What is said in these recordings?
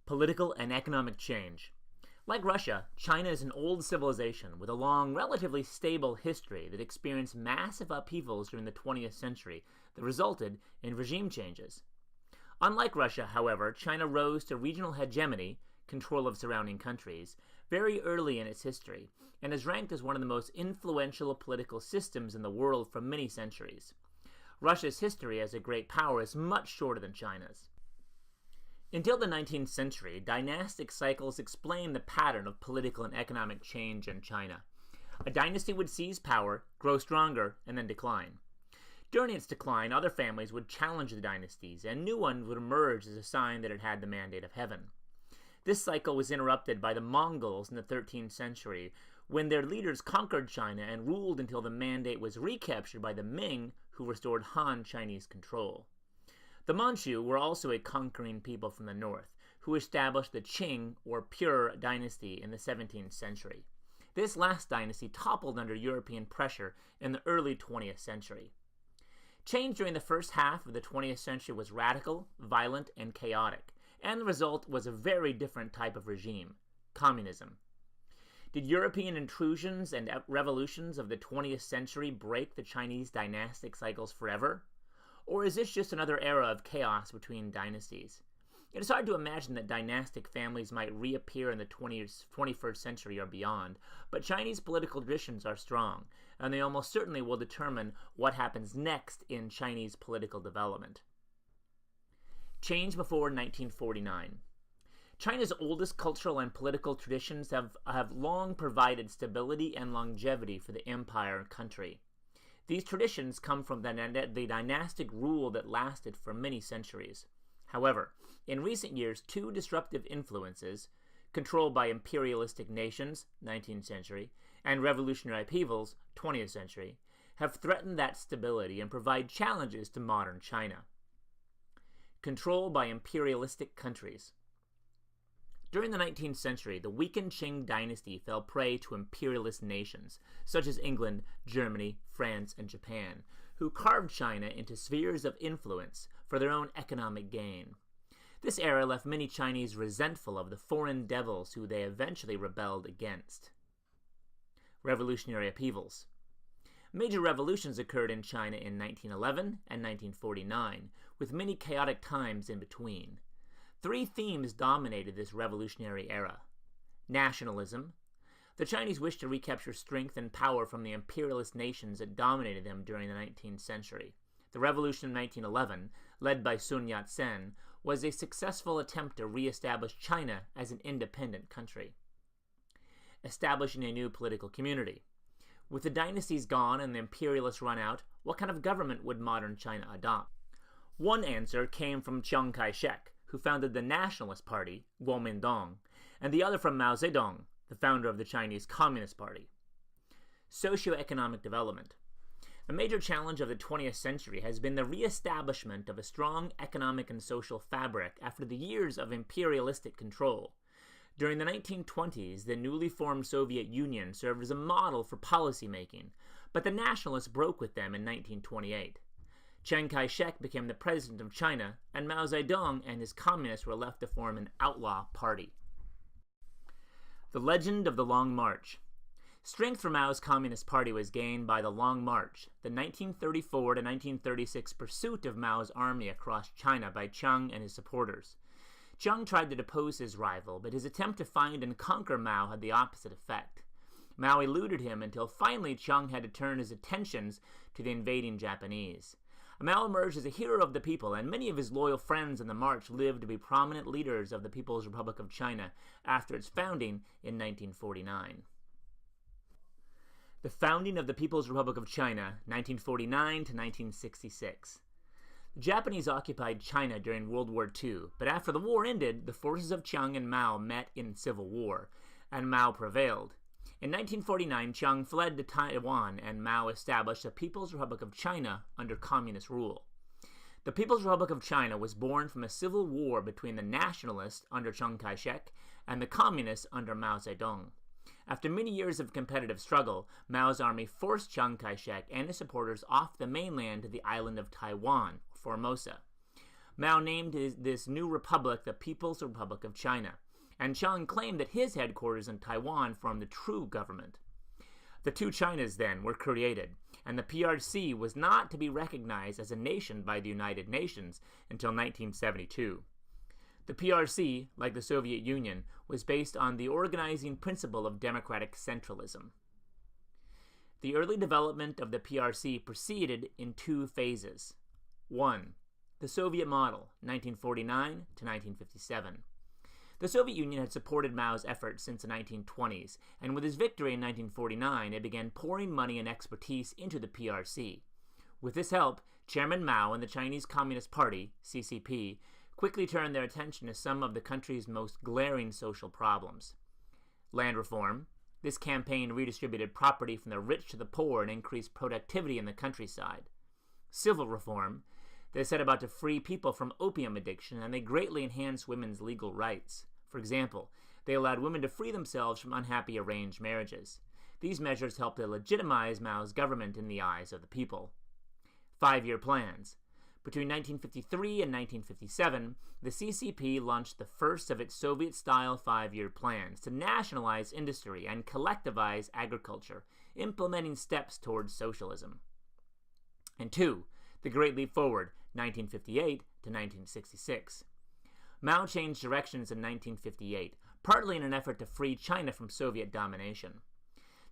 Political and economic change. Like Russia, China is an old civilization with a long, relatively stable history that experienced massive upheavals during the 20th century that resulted in regime changes. Unlike Russia, however, China rose to regional hegemony, control of surrounding countries, very early in its history, and is ranked as one of the most influential political systems in the world for many centuries. Russia's history as a great power is much shorter than China's. Until the 19th century, dynastic cycles explained the pattern of political and economic change in China. A dynasty would seize power, grow stronger, and then decline. During its decline, other families would challenge the dynasties, and new ones would emerge as a sign that it had the mandate of heaven. This cycle was interrupted by the Mongols in the 13th century, when their leaders conquered China and ruled until the mandate was recaptured by the Ming, who restored Han Chinese control. The Manchu were also a conquering people from the north, who established the Qing, or Pure, dynasty in the 17th century. This last dynasty toppled under European pressure in the early 20th century. Change during the first half of the 20th century was radical, violent, and chaotic, and the result was a very different type of regime: communism. Did European intrusions and revolutions of the 20th century break the Chinese dynastic cycles forever? Or is this just another era of chaos between dynasties? It is hard to imagine that dynastic families might reappear in the 21st century or beyond, but Chinese political traditions are strong, and they almost certainly will determine what happens next in Chinese political development. Change before 1949. China's oldest cultural and political traditions have long provided stability and longevity for the empire and country. These traditions come from the dynastic rule that lasted for many centuries. However, in recent years, two disruptive influences, control by imperialistic nations, 19th century, and revolutionary upheavals, 20th century, have threatened that stability and provide challenges to modern China. Control by imperialistic countries. During the 19th century, the weakened Qing dynasty fell prey to imperialist nations, such as England, Germany, France, and Japan, who carved China into spheres of influence for their own economic gain. This era left many Chinese resentful of the foreign devils who they eventually rebelled against. Revolutionary upheavals. Major revolutions occurred in China in 1911 and 1949, with many chaotic times in between. Three themes dominated this revolutionary era. Nationalism. The Chinese wished to recapture strength and power from the imperialist nations that dominated them during the 19th century. The revolution in 1911, led by Sun Yat-sen, was a successful attempt to re-establish China as an independent country. Establishing a new political community. With the dynasties gone and the imperialists run out, what kind of government would modern China adopt? One answer came from Chiang Kai-shek, who founded the Nationalist Party, Kuomintang, and the other from Mao Zedong, the founder of the Chinese Communist Party. Socioeconomic development. A major challenge of the 20th century has been the re-establishment of a strong economic and social fabric after the years of imperialistic control. During the 1920s, the newly formed Soviet Union served as a model for policymaking, but the nationalists broke with them in 1928. Chiang Kai-shek became the president of China, and Mao Zedong and his communists were left to form an outlaw party. The Legend of the Long March. Strength for Mao's Communist Party was gained by the Long March, the 1934 to 1936 pursuit of Mao's army across China by Chiang and his supporters. Chiang tried to depose his rival, but his attempt to find and conquer Mao had the opposite effect. Mao eluded him until finally Chiang had to turn his attentions to the invading Japanese. Mao emerged as a hero of the people, and many of his loyal friends in the march lived to be prominent leaders of the People's Republic of China after its founding in 1949. The founding of the People's Republic of China, 1949 to 1966. The Japanese occupied China during World War II, but after the war ended, the forces of Chiang and Mao met in civil war, and Mao prevailed. In 1949, Chiang fled to Taiwan, and Mao established the People's Republic of China under communist rule. The People's Republic of China was born from a civil war between the nationalists under Chiang Kai-shek and the communists under Mao Zedong. After many years of competitive struggle, Mao's army forced Chiang Kai-shek and his supporters off the mainland to the island of Taiwan, Formosa. Mao named this new republic the People's Republic of China, and Chiang claimed that his headquarters in Taiwan formed the true government. The two Chinas, then, were created, and the PRC was not to be recognized as a nation by the United Nations until 1972. The PRC, like the Soviet Union, was based on the organizing principle of democratic centralism. The early development of the PRC proceeded in two phases. 1. The Soviet model, 1949 to 1957. The Soviet Union had supported Mao's efforts since the 1920s, and with his victory in 1949, it began pouring money and expertise into the PRC. With this help, Chairman Mao and the Chinese Communist Party, CCP, quickly turned their attention to some of the country's most glaring social problems. Land reform. This campaign redistributed property from the rich to the poor and increased productivity in the countryside. Civil reform. They set about to free people from opium addiction, and they greatly enhanced women's legal rights. For example, they allowed women to free themselves from unhappy arranged marriages. These measures helped to legitimize Mao's government in the eyes of the people. 5-year plans. Between 1953 and 1957, the CCP launched the first of its Soviet-style 5-year plans to nationalize industry and collectivize agriculture, implementing steps towards socialism. And 2. The Great Leap Forward, 1958 to 1966. Mao changed directions in 1958, partly in an effort to free China from Soviet domination.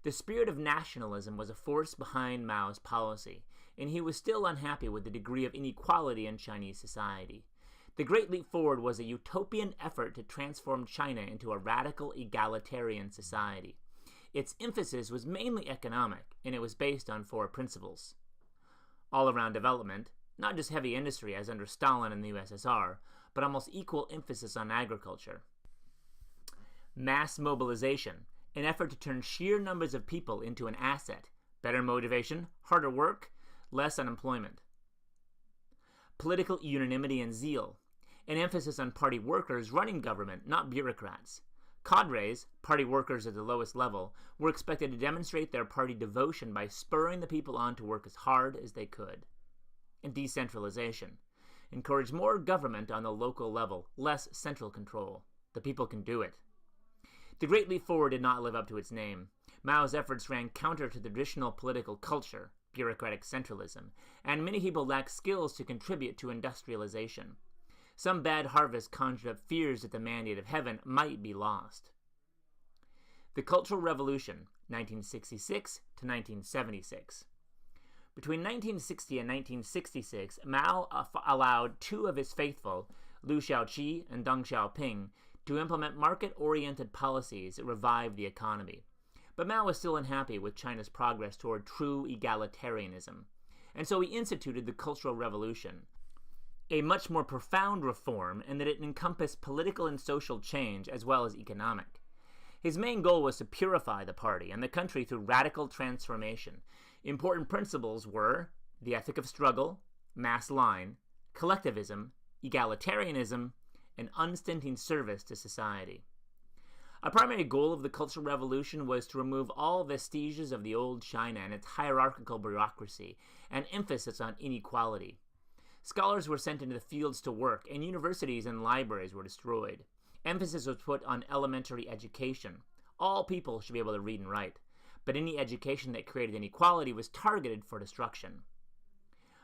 The spirit of nationalism was a force behind Mao's policy, and he was still unhappy with the degree of inequality in Chinese society. The Great Leap Forward was a utopian effort to transform China into a radical egalitarian society. Its emphasis was mainly economic, and it was based on 4 principles. All-around development, not just heavy industry as under Stalin and the USSR, but almost equal emphasis on agriculture. Mass mobilization, an effort to turn sheer numbers of people into an asset, better motivation, harder work, less unemployment. Political unanimity and zeal, an emphasis on party workers running government, not bureaucrats. Cadres, party workers at the lowest level, were expected to demonstrate their party devotion by spurring the people on to work as hard as they could. And decentralization. Encourage more government on the local level, less central control. The people can do it. The Great Leap Forward did not live up to its name. Mao's efforts ran counter to the traditional political culture, bureaucratic centralism, and many people lacked skills to contribute to industrialization. Some bad harvest conjured up fears that the mandate of heaven might be lost. The Cultural Revolution, 1966 to 1976. Between 1960 and 1966, Mao allowed 2 of his faithful, Liu Shaoqi and Deng Xiaoping, to implement market-oriented policies that revived the economy. But Mao was still unhappy with China's progress toward true egalitarianism, and so he instituted the Cultural Revolution, a much more profound reform in that it encompassed political and social change as well as economic. His main goal was to purify the party and the country through radical transformation. Important principles were the ethic of struggle, mass line, collectivism, egalitarianism, and unstinting service to society. A primary goal of the Cultural Revolution was to remove all vestiges of the old China and its hierarchical bureaucracy, and emphasis on inequality. Scholars were sent into the fields to work, and universities and libraries were destroyed. Emphasis was put on elementary education. All people should be able to read and write, but any education that created inequality was targeted for destruction.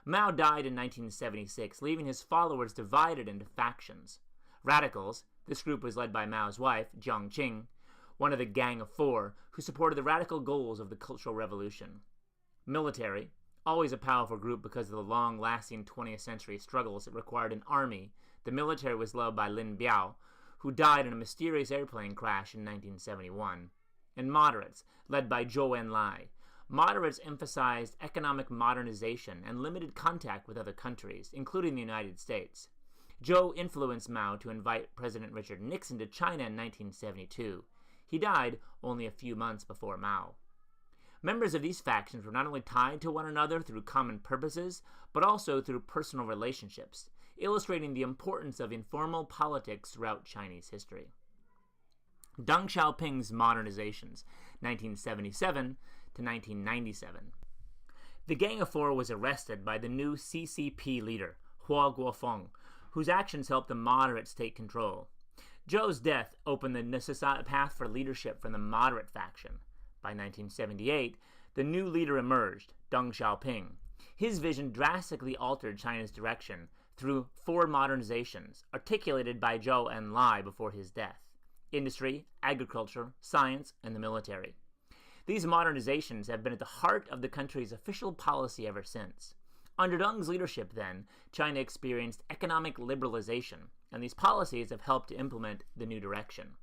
Mao died in 1976, leaving his followers divided into factions. Radicals, this group was led by Mao's wife, Jiang Qing, one of the Gang of Four, who supported the radical goals of the Cultural Revolution. Military, always a powerful group because of the long-lasting 20th century struggles that required an army, the military was led by Lin Biao, who died in a mysterious airplane crash in 1971. And moderates, led by Zhou Enlai. Moderates emphasized economic modernization and limited contact with other countries, including the United States. Zhou influenced Mao to invite President Richard Nixon to China in 1972. He died only a few months before Mao. Members of these factions were not only tied to one another through common purposes, but also through personal relationships, illustrating the importance of informal politics throughout Chinese history. Deng Xiaoping's Modernizations, 1977 to 1997. The Gang of Four was arrested by the new CCP leader, Hua Guofeng, whose actions helped the moderates take control. Zhou's death opened the path for leadership from the moderate faction. By 1978, the new leader emerged, Deng Xiaoping. His vision drastically altered China's direction through 4 modernizations, articulated by Zhou Enlai before his death: industry, agriculture, science, and the military. These modernizations have been at the heart of the country's official policy ever since. Under Deng's leadership, then, China experienced economic liberalization, and these policies have helped to implement the new direction.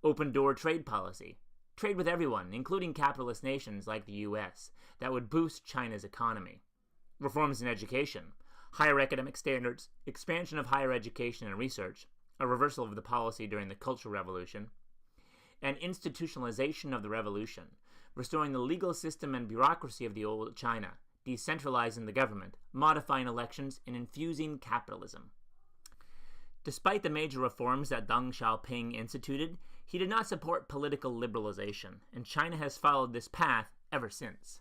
Open-door trade policy. Trade with everyone, including capitalist nations like the U.S., that would boost China's economy. Reforms in education. Higher academic standards, expansion of higher education and research, a reversal of the policy during the Cultural Revolution, and institutionalization of the revolution, restoring the legal system and bureaucracy of the old China, decentralizing the government, modifying elections, and infusing capitalism. Despite the major reforms that Deng Xiaoping instituted, he did not support political liberalization, and China has followed this path ever since.